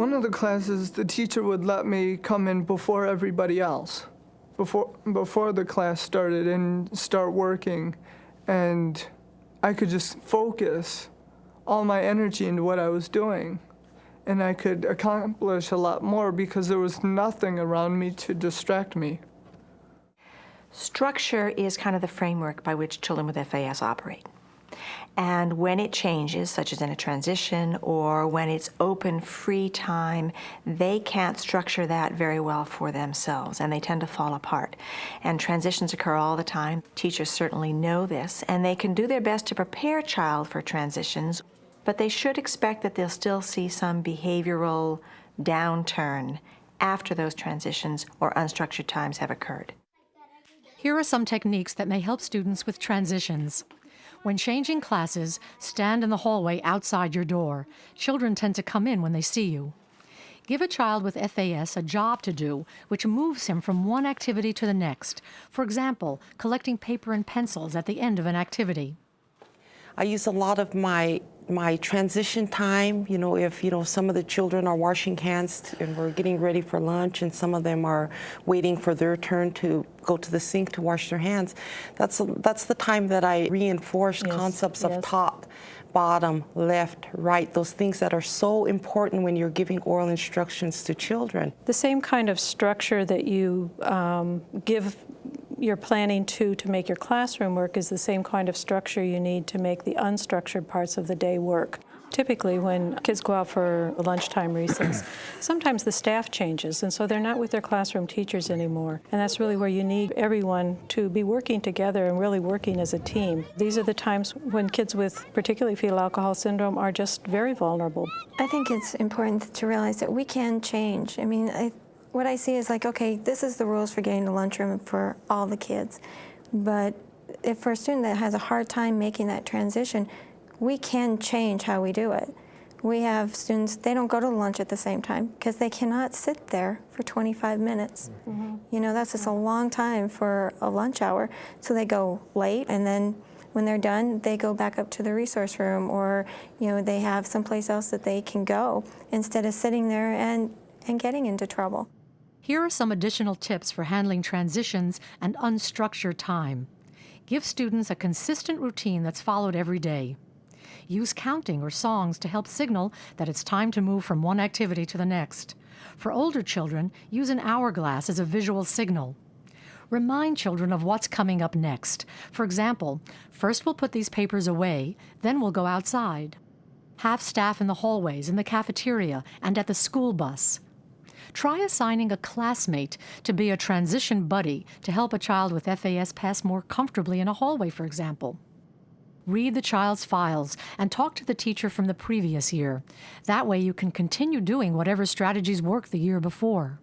One of the classes, the teacher would let me come in before everybody else, before the class started, and start working, and I could just focus all my energy into what I was doing, and I could accomplish a lot more because there was nothing around me to distract me. Structure is kind of the framework by which children with FAS operate. And when it changes, such as in a transition or when it's open, free time, they can't structure that very well for themselves, and they tend to fall apart. And transitions occur all the time. Teachers certainly know this, and they can do their best to prepare a child for transitions, but they should expect that they'll still see some behavioral downturn after those transitions or unstructured times have occurred. Here are some techniques that may help students with transitions. When changing classes, stand in the hallway outside your door. Children tend to come in when they see you. Give a child with FAS a job to do, which moves him from one activity to the next. For example, collecting paper and pencils at the end of an activity. I use a lot of my transition time, if, some of the children are washing hands and we're getting ready for lunch and some of them are waiting for their turn to go to the sink to wash their hands. That's the time that I reinforce concepts of top, bottom, left, right, those things that are so important when you're giving oral instructions to children. The same kind of structure that you give your planning to make your classroom work is the same kind of structure you need to make the unstructured parts of the day work. Typically when kids go out for a lunchtime recess, sometimes the staff changes, and so they're not with their classroom teachers anymore. And that's really where you need everyone to be working together and really working as a team. These are the times when kids with particularly fetal alcohol syndrome are just very vulnerable. I think it's important to realize that we can change. I mean, what I see is like, okay, this is the rules for getting the lunchroom for all the kids. But if for a student that has a hard time making that transition, we can change how we do it. We have students, they don't go to lunch at the same time because they cannot sit there for 25 minutes. That's just a long time for a lunch hour. So they go late, and then when they're done, they go back up to the resource room, or they have someplace else that they can go instead of sitting there and getting into trouble. Here are some additional tips for handling transitions and unstructured time. Give students a consistent routine that's followed every day. Use counting or songs to help signal that it's time to move from one activity to the next. For older children, use an hourglass as a visual signal. Remind children of what's coming up next. For example, first we'll put these papers away, then we'll go outside. Have staff in the hallways, in the cafeteria, and at the school bus. Try assigning a classmate to be a transition buddy to help a child with FAS pass more comfortably in a hallway, for example. Read the child's files and talk to the teacher from the previous year. That way you can continue doing whatever strategies worked the year before.